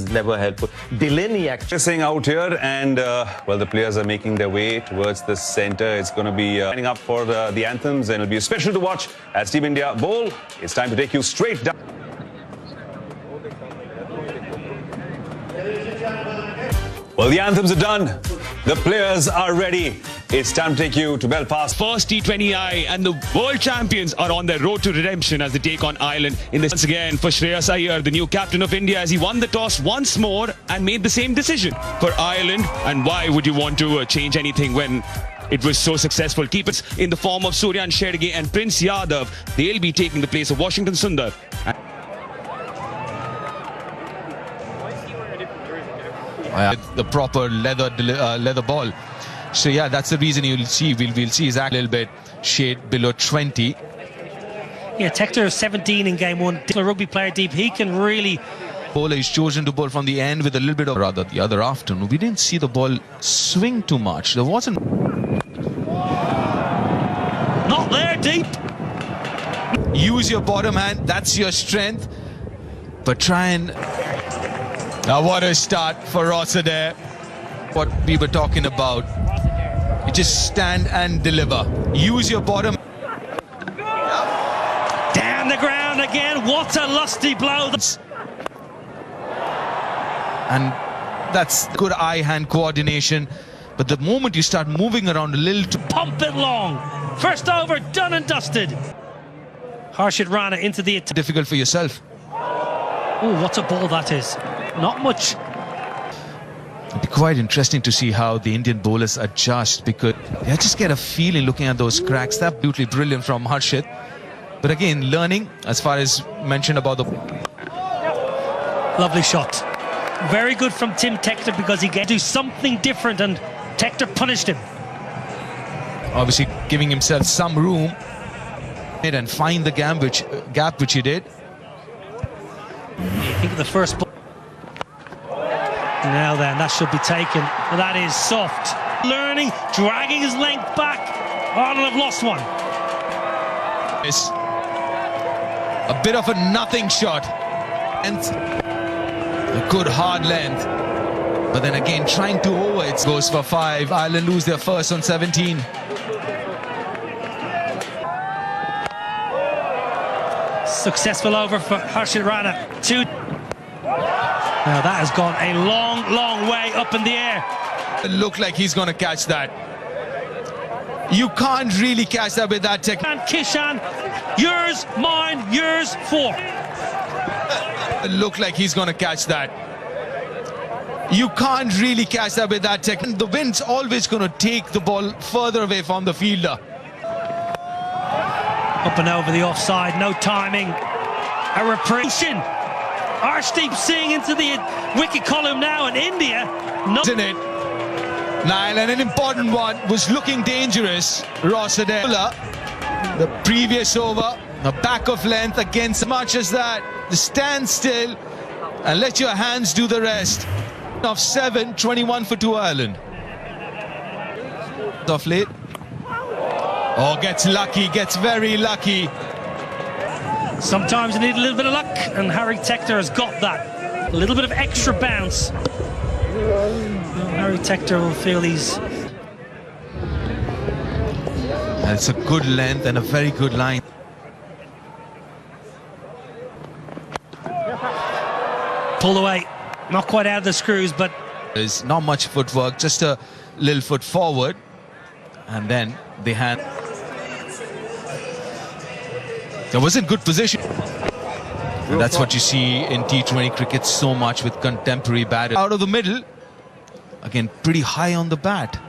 is never helpful. Delaney actually Saying out here, and well, the players are making their way towards the center. It's going to be lining up for the anthems, and it'll be special to watch as Team India bowl. It's time to take you straight down. Well, the anthems are done. The players are ready. It's time to take you to Belfast. First T20I, and the world champions are on their road to redemption as they take on Ireland in this. Once again for Shreyas Iyer, the new captain of India, as he won the toss once more and made the same decision for Ireland. And why would you want to change anything when it was so successful? Keepers in the form of Suryan Shergay and Prince Yadav, they'll be taking the place of Washington Sundar. The proper leather ball. So yeah, that's the reason we'll see his act a little bit shade below 20. Yeah, Tector is 17 in game one. A rugby player deep, he can really. Bowler is chosen to bowl from the end with a little bit of rather the other afternoon. We didn't see the ball swing too much. There wasn't. Not there deep. Use your bottom hand. That's your strength. But try and. Now what a start for Rossa there. What we were talking about. You just stand and deliver. Use your bottom. Down the ground again. What a lusty blow. And that's good eye-hand coordination. But the moment you start moving around a little to pump it long. First over, done and dusted. Harshit Rana into the attack. Difficult for yourself. Oh, what a ball that is. Not much. It'd be quite interesting to see how the Indian bowlers adjust, because I just get a feeling looking at those cracks. That's absolutely brilliant from Harshit. But again, learning, as far as mentioned about the... Lovely shot. Very good from Tim Tector, because he get to do something different, and Tector punished him. Obviously giving himself some room and find the gap which he did. You think of the first ball. Now then, that should be taken. That is soft. Learning, dragging his length back. Ireland have lost one. It's a bit of a nothing shot. And a good hard length. But then again, trying to over it goes for 5. Ireland lose their first on 17. Successful over for Harshit Rana. 2. Now that has gone a long, long way up in the air. It looked like he's going to catch that. You can't really catch that with that technique. And Kishan, yours, mine, yours, 4. It looked like he's going to catch that. You can't really catch that with that technique. The wind's always going to take the ball further away from the fielder. Up and over the offside, no timing. A repression. Arshdeep Singh into the wicket column now, and India not in it. Nile, and an important one, was looking dangerous. Rossa there. The previous over, a back of length against much as that. Stand still and let your hands do the rest. Of 7, 21 for 2 Ireland. Off late. Oh, gets lucky, gets very lucky. Sometimes you need a little bit of luck, and Harry Tector has got that. A little bit of extra bounce. Well, Harry Tector will feel he's... And it's a good length and a very good line. Pull away. Not quite out of the screws, but... There's not much footwork, just a little foot forward. And then the hand... That was in good position. And that's what you see in T20 cricket so much with contemporary batters. Out of the middle. Again, pretty high on the bat.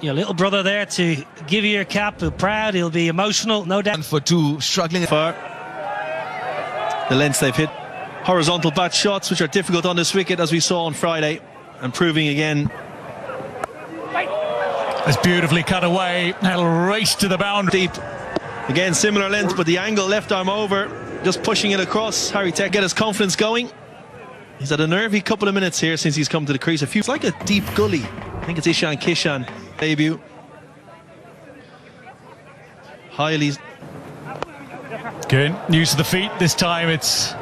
Your little brother there to give you your cap. He'll be proud, he'll be emotional, no doubt. And for 2, struggling. For the lengths they've hit. Horizontal bat shots, which are difficult on this wicket, as we saw on Friday. And proving again. It's beautifully cut away. It'll race to the boundary. Deep. Again, similar length, but the angle, left arm over, just pushing it across. Harry Tector get his confidence going. He's had a nervy couple of minutes here since he's come to the crease. It's like a deep gully. I think it's Ishan Kishan debut. highly. Good. Use of the feet. This time it's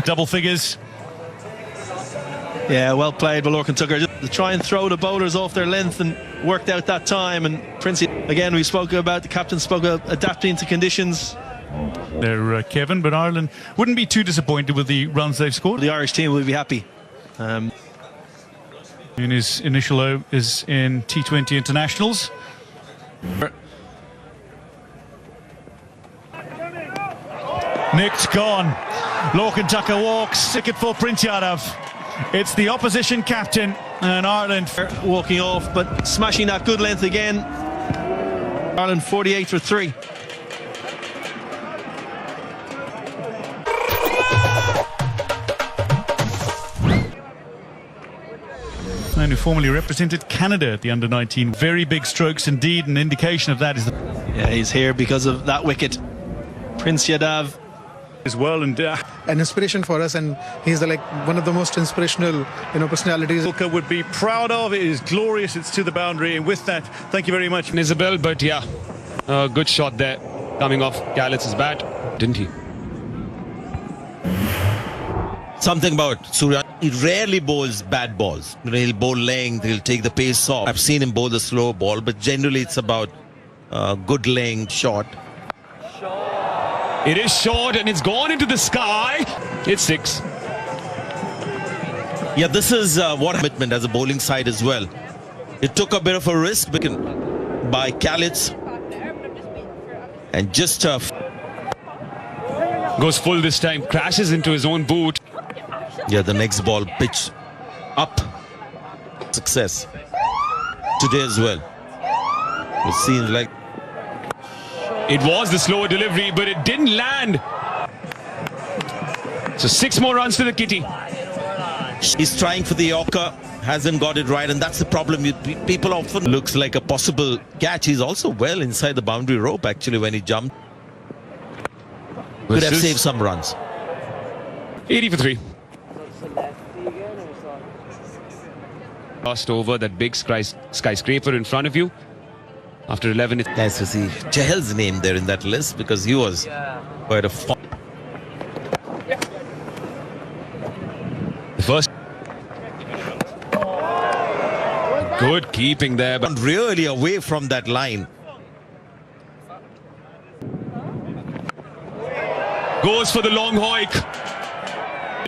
double figures. Yeah, well played, Lorcan Tucker. To try and throw the bowlers off their length and worked out that time. And Princey, again, we spoke about, the captain spoke about adapting to conditions. There, Kevin, but Ireland wouldn't be too disappointed with the runs they've scored. The Irish team will be happy. In his initial is in T20 internationals. Nicked, gone. Lorcan Tucker walks. Ticket for Prince Yadav. It's the opposition captain and Ireland walking off, but smashing that good length again. Ireland 48 for 3. Man who formerly represented Canada at the under-19. Very big strokes indeed. An indication of that is yeah, he's here because of that wicket. Prince Yadav as well, and an inspiration for us, and he's like one of the most inspirational, personalities. Would be proud of. It is glorious. It's to the boundary, and with that, thank you very much, Isabel. But yeah, good shot there, coming off Gallitz's bat, didn't he? Something about Surya, he rarely bowls bad balls. He'll bowl length, he'll take the pace off. I've seen him bowl the slow ball, but generally it's about good length shot. It is short and it's gone into the sky. It's 6. Yeah, this is what commitment as a bowling side as well. It took a bit of a risk by Gallitz, and just goes full this time, crashes into his own boot. Yeah, the next ball pitch up. Success today as well. It seems like it was the slower delivery, but it didn't land. So 6 more runs to the kitty. He's trying for the Yorker, hasn't got it right, and that's the problem. People often looks like a possible catch. He's also well inside the boundary rope actually when he jumped. Could have saved some runs. 80 for 3. Crossed over that big skyscraper in front of you. After 11, it's nice to see Chahal's name there in that list because he was quite a fun. The first. Good keeping there, but really away from that line. Goes for the long hoik.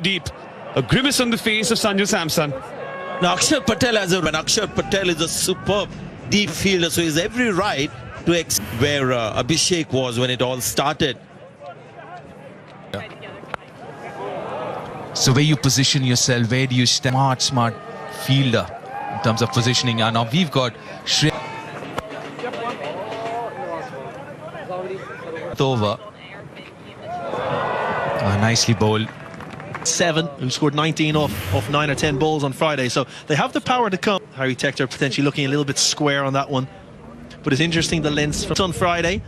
Deep. A grimace on the face of Sanju Samson. Now Akshar Patel Akshar Patel is a superb deep fielder, so he's every right to where Abhishek was when it all started. So where you position yourself, where do you stand? Smart fielder in terms of positioning. And now we've got over. Nicely bowled. 7, who scored 19 off 9 or 10 balls on Friday, so they have the power to come. Harry Tector potentially looking a little bit square on that one, but it's interesting the lengths from on Friday.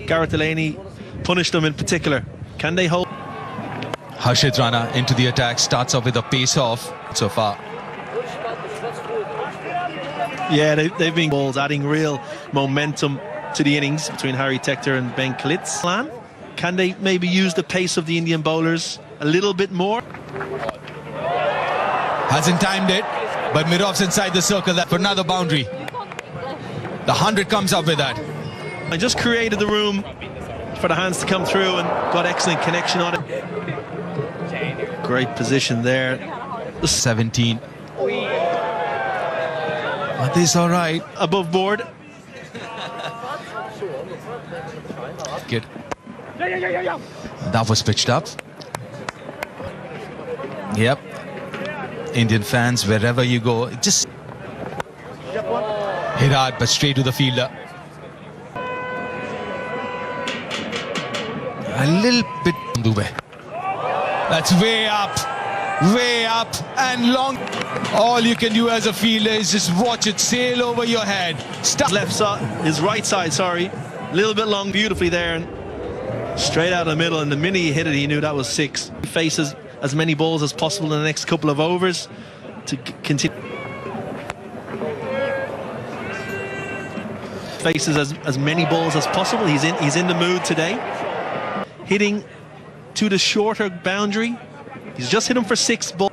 Gareth Delaney punished them in particular. Can they hold? Harshit Rana into the attack, starts off with a pace off so far. Yeah, they've been balls adding real momentum to the innings between Harry Tector and Ben Klitz. Can they maybe use the pace of the Indian bowlers a little bit more? Hasn't timed it, but Mirov's inside the circle for another boundary. The 100 comes up with that. I just created the room for the hands to come through and got excellent connection on it. Great position there. 17. Are this all right? Above board. Good. That was pitched up. Yep. Indian fans, wherever you go, just hit hard, but straight to the fielder. A little bit. That's way up, and long. All you can do as a fielder is just watch it sail over your head. Stop. Left side, his right side, sorry. A little bit long, beautifully there, and straight out of the middle. And the minute he hit it, he knew that was 6. He faces as many balls as possible in the next couple of overs to continue. faces as many balls as possible. He's in the mood today. Hitting to the shorter boundary. He's just hit him for 6 balls.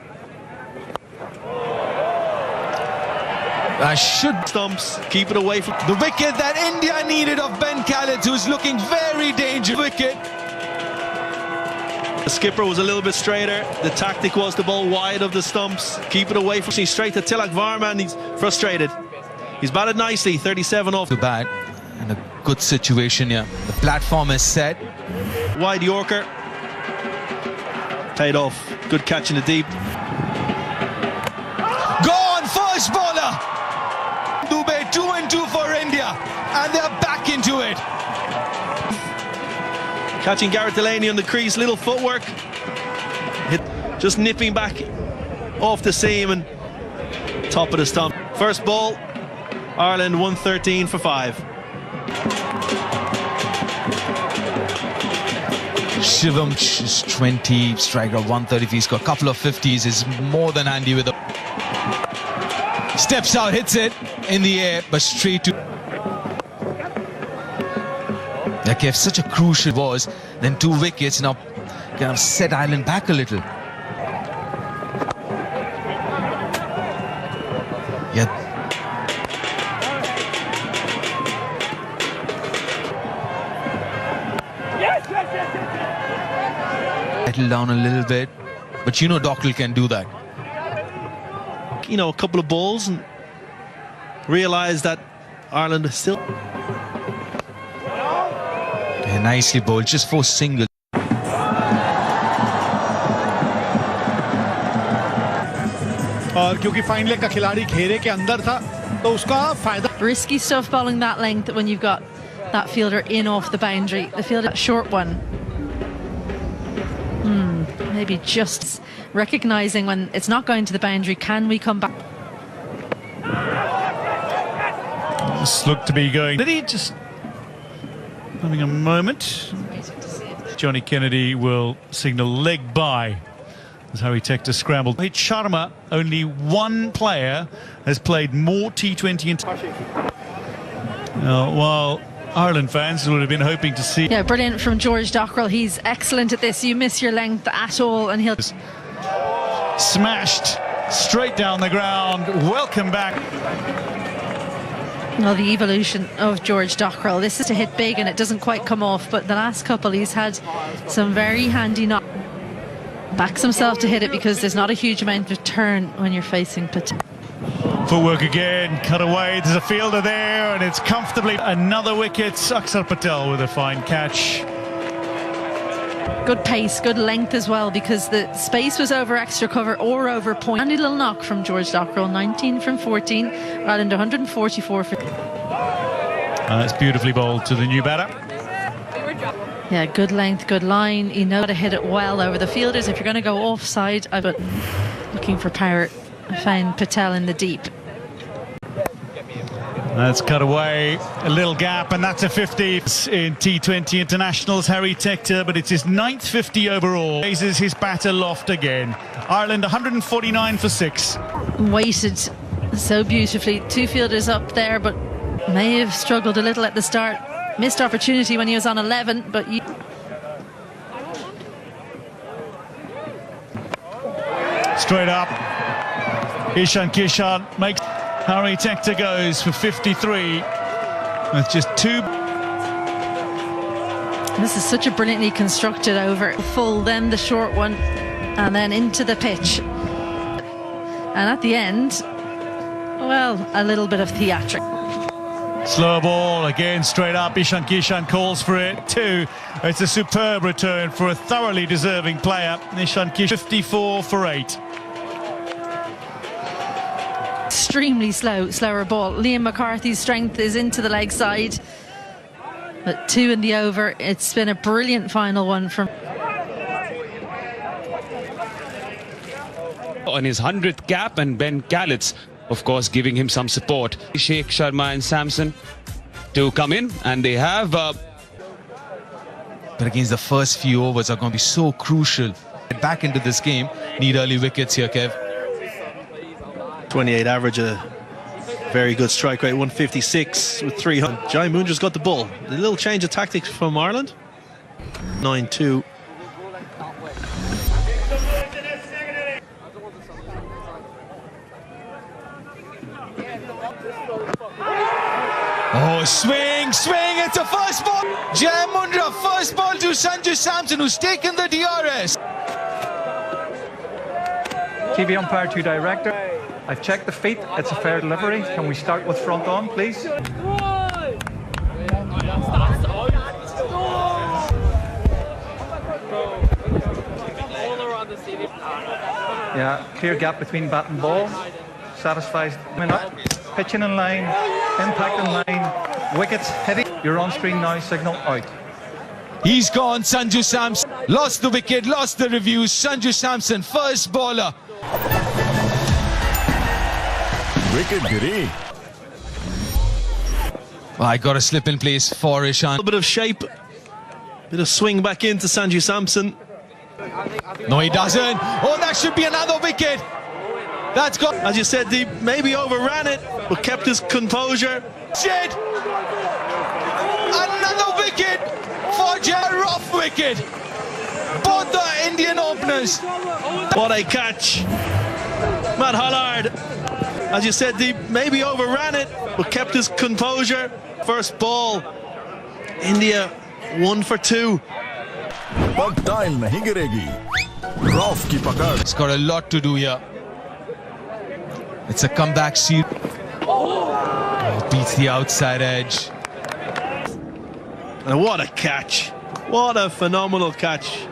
I should Stumps, keep it away from the wicket that India needed of Ben Khaled, who's looking very dangerous. Wicket. The skipper was a little bit straighter. The tactic was the ball wide of the stumps. Keep it away from straight to Tilak Varma, and he's frustrated. He's batted nicely, 37 off. Too bad. In a good situation here. The platform is set. Wide Yorker. Paid off. Good catch in the deep. Gone, first bowler. Dubey, 2-2 for India. And they're back into it. Catching Gareth Delaney on the crease, little footwork. Just nipping back off the seam and top of the stump. First ball, Ireland 113 for 5. Shivam is 20, striker 130. He's got a couple of 50s. Is more than handy with the steps out, hits it in the air, but straight to. Like if such a crucial was, then 2 wickets now kind of set Ireland back a little. Yeah. Settle down a little bit, but you know Dockrell can do that. You know, a couple of balls and realise that Ireland is still. Yeah, nicely bowled, just 4 singles. और क्योंकि fine leg का खिलाड़ी घेरे के अंदर था तो उसका फायदा. Risky stuff bowling that length when you've got that fielder in off the boundary. The fielder short one. Maybe just recognising when it's not going to the boundary. Can we come back? This looked to be going. Did he just having a moment? Johnny Kennedy will signal leg by as Harry Tector scrambled. Rohit Sharma, only one player has played more T20 while Ireland fans would have been hoping to see. Yeah, brilliant from George Dockrell. He's excellent at this. You miss your length at all and he'll smashed straight down the ground. Welcome back. Well, the evolution of George Dockrell. This is to hit big and it doesn't quite come off, but the last couple he's had some very handy knocks. Backs himself to hit it because there's not a huge amount of turn when you're facing Patel. Footwork again, cut away, there's a fielder there and it's comfortably another wicket. Akshar Patel with a fine catch. Good pace, good length as well because the space was over extra cover or over point. Handy little knock from George Dockrell, 19 from 14, Ireland 144 for... That's beautifully bowled to the new batter. Yeah, good length, good line. You know how to hit it well over the fielders. If you're going to go offside, I've been looking for power. I found Patel in the deep. That's cut away, a little gap, and that's a 50 in T20 internationals. Harry Tector, but it's his 9th 50 overall. Raises his bat aloft again. Ireland 149 for 6. Weighted so beautifully. 2 fielders up there, but may have struggled a little at the start. Missed opportunity when he was on 11, but straight up. Ishan Kishan makes. Harry Tector goes for 53 with just 2. This is such a brilliantly constructed over. Full, then the short one, and then into the pitch. And at the end, well, a little bit of theatric. Slow ball again, straight up. Ishan Kishan calls for it. 2. It's a superb return for a thoroughly deserving player. Ishan Kishan 54 for 8. Extremely slower ball. Liam McCarthy's strength is into the leg side, but 2 in the over. It's been a brilliant final one from on his 100th cap, and Ben Khaled, of course, giving him some support. Sheikh Sharma and Samson to come in, and they have but against the first few overs are going to be so crucial. Get back into this game. Need early wickets here, Kev. 28 average, Very good strike rate, 156 with 300. Jai Mundra's got the ball. A little change of tactics from Ireland. 9-2. Oh, swing, it's a first ball. Jai Mundra, first ball to Sanju Samson, who's taken the DRS. TV umpire to director. I've checked the feet, it's a fair delivery. Can we start with front on, please? Yeah, clear gap between bat and ball. Satisfies up. Pitching in line, impact in line, wickets hitting. You're on screen now, signal out. He's gone, Sanju Samson. Lost the wicket, lost the reviews. Sanju Samson, first bowler. Wicket giri. I got a slip in place for Ishan. A little bit of shape, bit of swing back into Sanju Samson. No, he doesn't. Oh, that should be another wicket. That's gone. As you said, he maybe overran it, but kept his composure. Shit! Another wicket for Jai. Rough wicket. Both the Indian openers. What a catch. Matt Hollard. As you said, he maybe overran it, but kept his composure. First ball. India 1 for 2. Pagtail nahi giregi. Rough ki pakad. It's got a lot to do here. It's a comeback series. Beats the outside edge. And what a catch. What a phenomenal catch.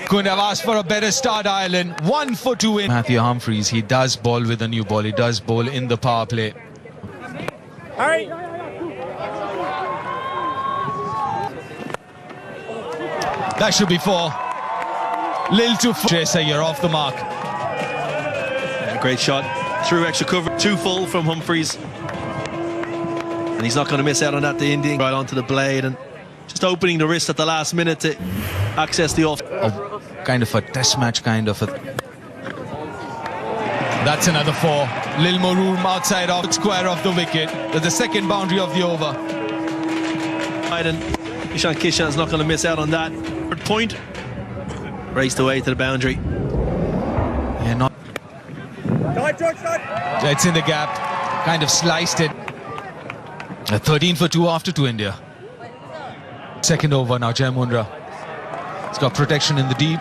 Couldn't have asked for a better start, Ireland. 1 for 2 in. Matthew Humphreys, he does bowl with a new ball. He does bowl in the power play. All right. That should be 4. Lil to 4. Tracer, you're off the mark. Yeah, great shot. Through extra cover. 2 full from Humphreys. And he's not going to miss out on that. The Indian right onto the blade and just opening the wrist at the last minute to access the off. Kind of a test match, kind of a. That's another 4. Lil Maroon outside of square of the wicket. That's the second boundary of the over. And Ishan Kishan is not going to miss out on that. Third point. Raced away to the boundary. Yeah, not. It's in the gap. Kind of sliced it. 13 for 2 after 2 India. Second over now, Jai Mundra. It's got protection in the deep.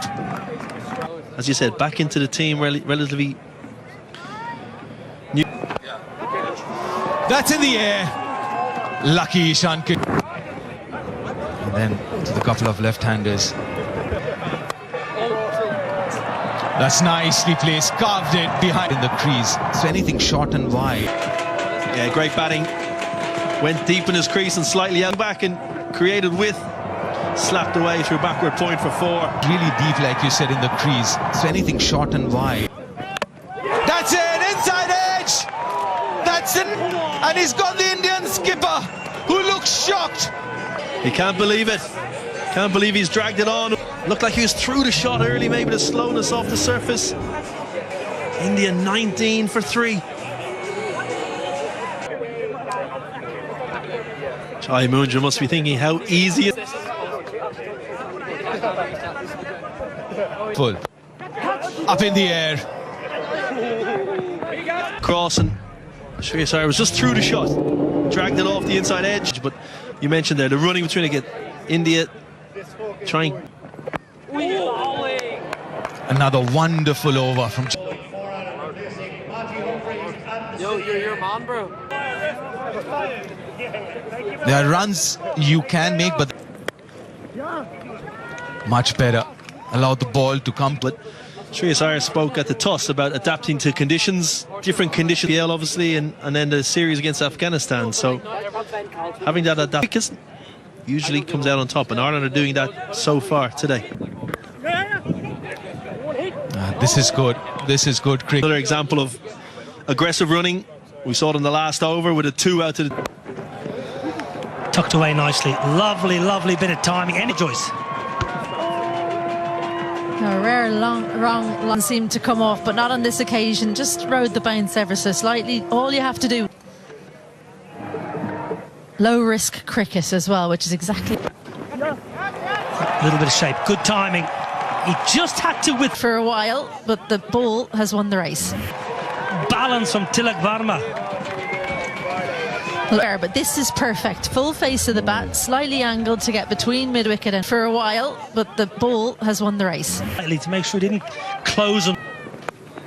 As you said, back into the team relatively new. That's in the air. Lucky Ishan. And then to the couple of left-handers. That's nicely placed. Carved it behind in the crease. So anything short and wide. Yeah, great batting. Went deep in his crease and slightly out back and created width. Slapped away through backward point for 4. Really deep, like you said, in the crease. So anything short and wide. That's it, inside edge. That's it. And he's got the Indian skipper, who looks shocked. He can't believe it. Can't believe he's dragged it on. Looked like he was through the shot early, maybe the slowness off the surface. India 19 for 3. Jai Mundra must be thinking how easy it is. Full. Up in the air. Cross and Shreyas Iyer was just through the shot. Dragged it off the inside edge. But you mentioned there, the running between again. India trying. Another wonderful over from. Yo, you're your man, bro. There are runs you can make, but much better. Allow the ball to come. But Shreyas Iyer spoke at the toss about adapting to conditions, different conditions, obviously, and then the series against Afghanistan. So having that adaptation usually comes out on top, and Ireland are doing that so far today. This is good. This is good cricket. Another example of aggressive running. We saw it in the last over with a 2 out to the. Tucked away nicely. Lovely, lovely bit of timing. Any choice. A rare wrong line seemed to come off, but not on this occasion. Just rode the bounce ever so slightly. All you have to do. Low risk cricket as well, which is exactly. A little bit of shape. Good timing. He just had to with for a while, but the ball has won the race. Balance from Tilak Varma. But this is perfect. Full face of the bat, slightly angled to get between mid-wicket and for a while, but the ball has won the race. To make sure he didn't close him.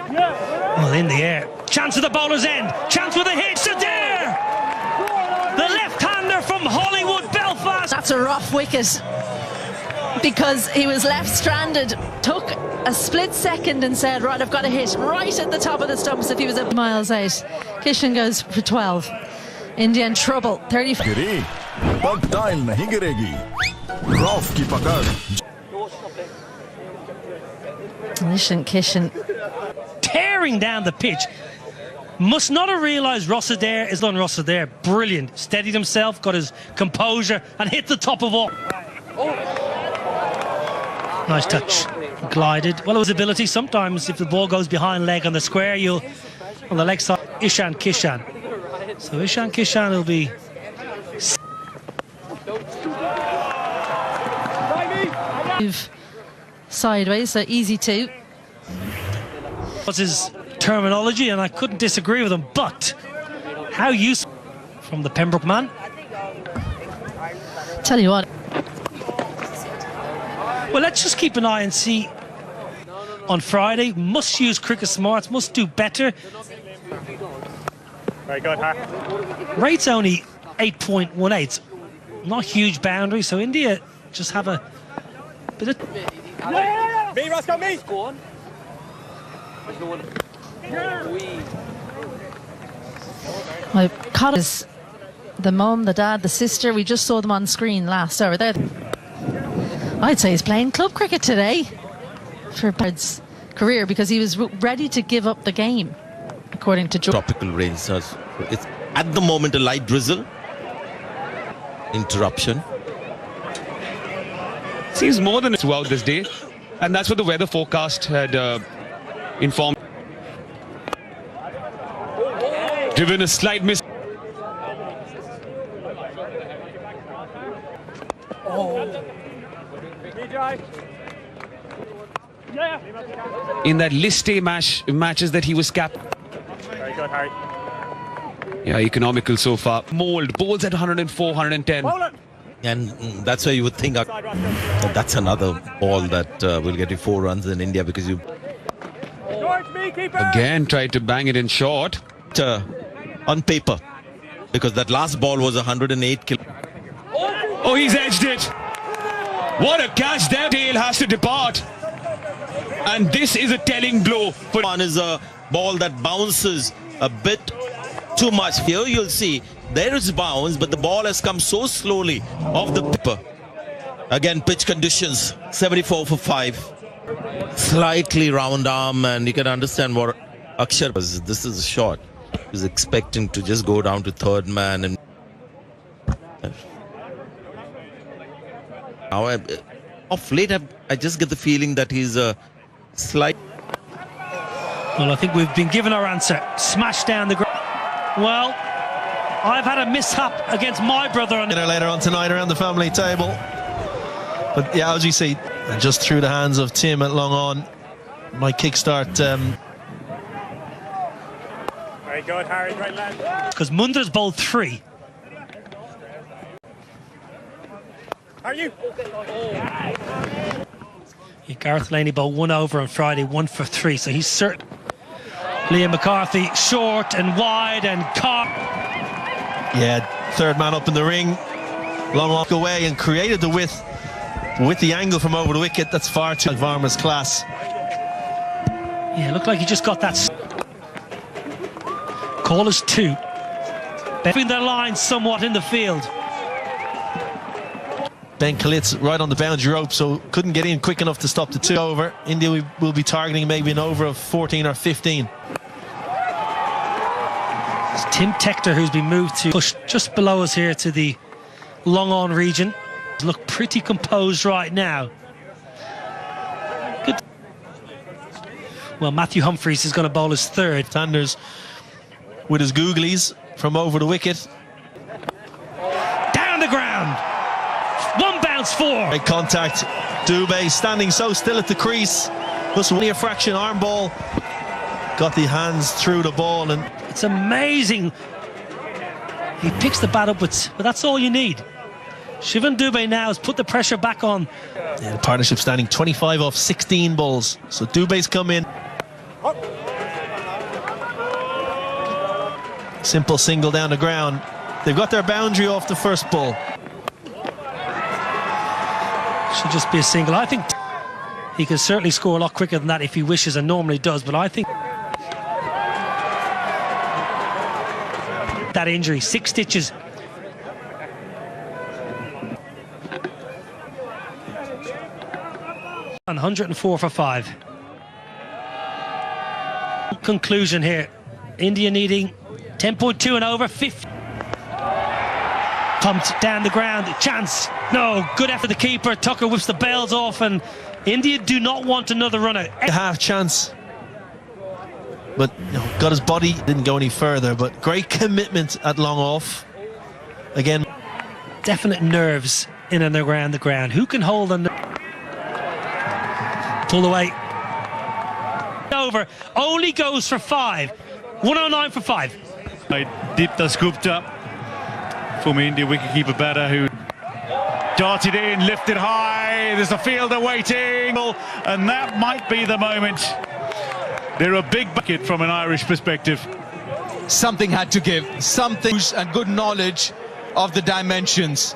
Well, in the air. Chance at the bowler's end. Chance with a hit. Sadair! The left-hander from Hollywood, Belfast. That's a rough wicket because he was left stranded. Took a split second and said, right, I've got a hit right at the top of the stumps if he was at miles out. Kishan goes for 12. India in trouble. 35. पगटाइल नहीं गिरेगी rough की पकड़ Kishan tearing down the pitch. Must not have realised Rossadair is on Rossadair. Brilliant. Steadied himself, got his composure and hit the top of all. Nice touch. Glided. Well, it was ability. Sometimes if the ball goes behind leg on the square, you'll on the leg side. Ishan Kishan. So Ishan Kishan will be sideways, so easy to. What's his terminology, and I couldn't disagree with him, but how useful from the Pembroke man. Tell you what. Well, let's just keep an eye and see on Friday. Must use cricket smarts, must do better. Very good, huh? Rate's only 8.18. Not huge boundary, so India just have a bit of. Me, Roscoe, me! Go on. My caught is the mum, the dad, the sister. We just saw them on screen last hour. There, I'd say he's playing club cricket today for Bird's career because he was ready to give up the game, according to George. Tropical rain, so it's at the moment a light drizzle. Interruption. Seems more than throughout this day, and that's what the weather forecast had informed. Driven a slight miss. In that list A matches that he was capped. Very good, Harry. Yeah, economical so far. Mould, bowls at 104, 110. And that's why you would think that's another ball that will get you 4 runs in India because you again tried to bang it in short. On paper, because that last ball was 108 kilo. Oh, he's edged it. What a catch there. Tail has to depart. And this is a telling blow. One is a ball that bounces a bit too much. Here you'll see there is bounce, but the ball has come so slowly off the paper. Again, pitch conditions, 74 for 5. Slightly round arm, and you can understand what Akshar was. This is a shot. He was expecting to just go down to third man. And now, off late, I just get the feeling that he's a slight. Well, I think we've been given our answer. Smash down the ground. Well, I've had a mishap against my brother. Later on tonight around the family table. But yeah, as you see, just through the hands of Tim at long on, might kickstart. Very good, Harry. Great lad. Because Munder's bowled 3. Are you? Yeah, Gareth Laney bowled 1 over on Friday, 1 for 3. So he's certain. Liam McCarthy short and wide and caught. Yeah, third man up in the ring. Long walk away and created the width with the angle from over the wicket. That's far too Varma's class. Yeah, looked like he just got that. Call is 2. Between their lines somewhat in the field. Ben Kalit's right on the boundary rope, so couldn't get in quick enough to stop the 2 over. India will be targeting maybe an over of 14 or 15. It's Tim Tector who's been moved to push just below us here to the long on region. Look pretty composed right now. Good. Well, Matthew Humphreys is going to bowl his third. Sanders with his googlies from over the wicket. Down the ground. One bounce, four. Great contact. Dubé standing so still at the crease. Just only a fraction arm ball. Got the hands through the ball, and it's amazing. He picks the bat up, but that's all you need. Shivan Dubé now has put the pressure back on. Yeah, the partnership standing 25 off 16 balls. So Dubé's come in. Simple single down the ground. They've got their boundary off the first ball. Should just be a single. I think he can certainly score a lot quicker than that if he wishes, and normally does, but I think that injury, 6 stitches. And 104 for 5. Conclusion here. India needing 10.2 and over, 50. Pumped down the ground, chance. No, good effort the keeper. Tucker whips the bails off, and India do not want another run out. A half chance. But got his body, didn't go any further, but great commitment at long off. Again, definite nerves in and around the ground. Who can hold them? Pull away. Over. Only goes for 5. 109 for 5. Deeptas Gupta, former India wicketkeeper batter, who darted in, lifted high. There's a fielder waiting, and that might be the moment. They're a big bucket from an Irish perspective. Something had to give. Something, and good knowledge of the dimensions.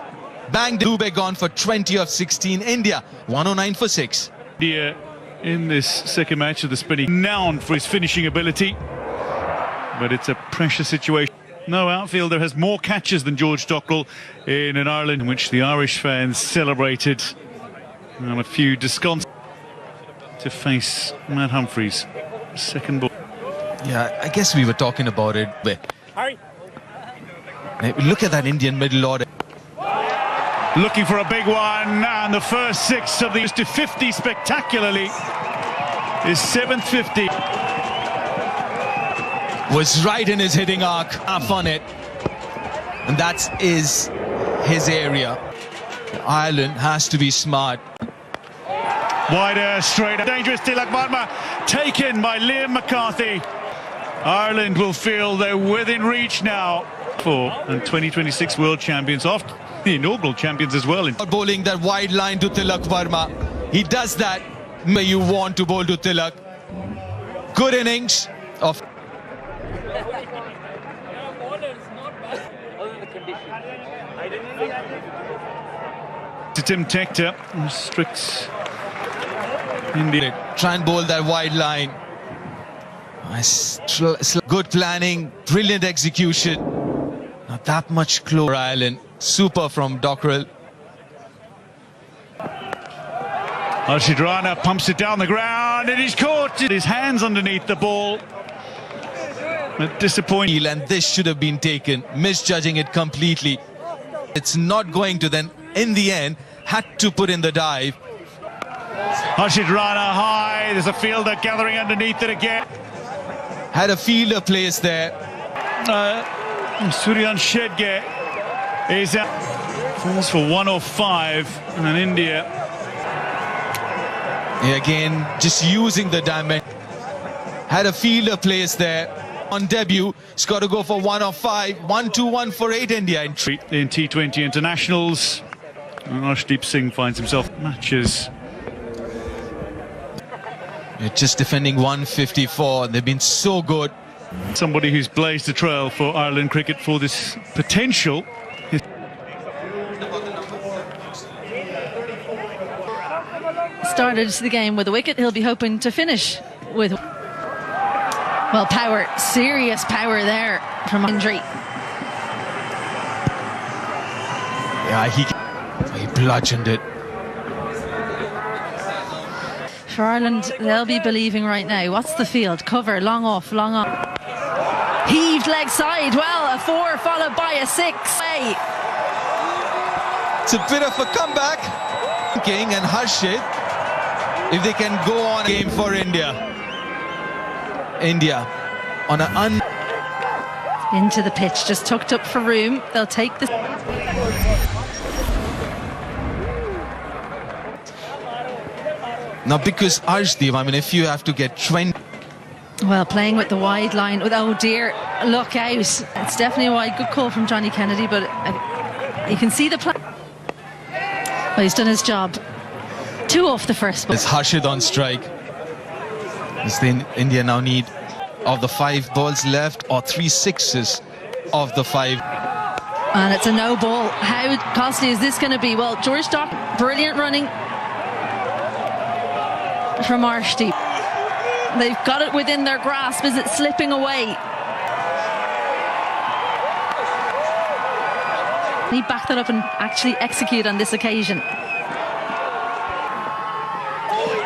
Bang, Dubé gone for 20 of 16. India 109 for 6. India in this second match of the spinning, renowned for his finishing ability, but it's a pressure situation. No outfielder has more catches than George Dockrell in an Ireland in which the Irish fans celebrated, and a few disconcerting to face Matt Humphreys. Second ball. Yeah, I guess we were talking about it. Harry. Look at that Indian middle order. Looking for a big one, and the first 6 of these to 50 spectacularly. His 7th 50. Was right in his hitting arc, half on it. And that is his area. Ireland has to be smart. Wider, straight, dangerous. Tilak Varma taken by Liam McCarthy. Ireland will feel they're within reach now. And 2026 world champions, after the inaugural champions as well. Bowling that wide line to Tilak Varma. He does that where you want to bowl to Tilak. Good innings of... To Tim Tector, strict India. Try and bowl that wide line. Good planning, brilliant execution. Not that much closer. Ireland, super from Dockrell. Harshid Rana pumps it down the ground, and he's caught his hands underneath the ball. Disappointing. And this should have been taken, misjudging it completely. It's not going to, then in the end had to put in the dive. Harshid Rana high, there's a fielder gathering underneath it again. Had a fielder placed there. Suryan Shedge is out. Falls for 105, and then India. Again, just using the dimension. Had a fielder placed there. On debut, he's got to go for 105. 1-2-1 for 8 India. In T20 internationals, Arshdeep Singh finds himself matches. They're just defending 154. They've been so good. Somebody who's blazed a trail for Ireland cricket for this potential. Started the game with a wicket. He'll be hoping to finish with, well, power, serious power there from injury. Yeah, he bludgeoned it. For Ireland, they'll be believing right now. What's the field? Cover, long off, long on. Heaved leg side. Well, a 4 followed by a 6. It's a bit of a comeback. King and Harshid, if they can go on game for India. India on an into the pitch, just tucked up for room. They'll take this. Now, because Arshdeep, I mean, if you have to get 20. Well, playing with the wide line with, oh dear, look out. It's definitely a wide. Good call from Johnny Kennedy, but you can see the play. Well, he's done his job. 2 off the first ball. It's Harshid on strike. Does India now need, of the 5 balls left, or 3 sixes of the 5? And it's a no ball. How costly is this going to be? Well, George Dock, brilliant running from Arshdeep. They've got it within their grasp. Is it slipping away? He backed that up and actually execute on this occasion.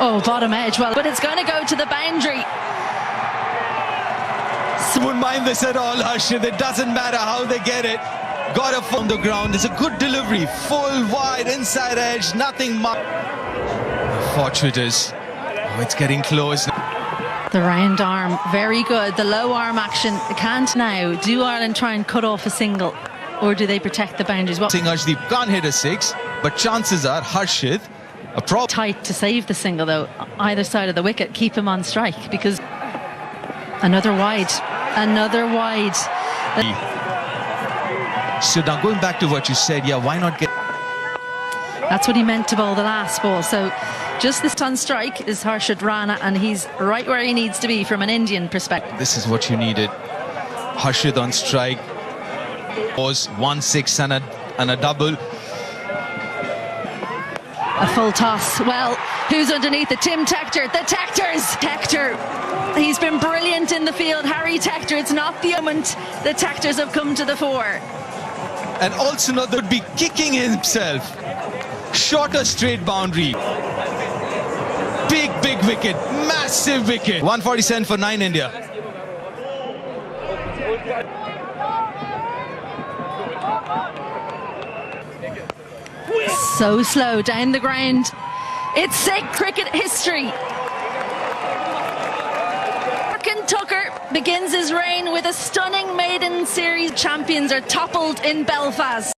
Oh, bottom edge. Well, but it's going to go to the boundary. Wouldn't mind this at all, Harshid. It doesn't matter how they get it. Got it from the ground. It's a good delivery. Full wide, inside edge, nothing much. Fortuitous. Oh, it's getting close. The round arm, very good. The low arm action can't now. Do Ireland try and cut off a single, or do they protect the boundaries? Well, Harshdeep can't hit a 6, but chances are Harshid a problem. Tight to save the single though. Either side of the wicket, keep him on strike, because another wide. So now going back to what you said, yeah, why not get? That's what he meant to bowl the last ball. So just this on strike is Harshit Rana, and he's right where he needs to be from an Indian perspective. This is what you needed. Harshit on strike was 1-6 and a double. A full toss. Well, who's underneath it? Tim Tector. The Tectors. Tector. He's been brilliant in the field. Harry Tector. It's not the moment the Tectors have come to the fore. And also not would be kicking himself. Shorter straight boundary. Big wicket. Massive wicket. 147 for 9 India. So slow down the ground. It's sick cricket history. Tucker begins his reign with a stunning maiden series. Champions are toppled in Belfast.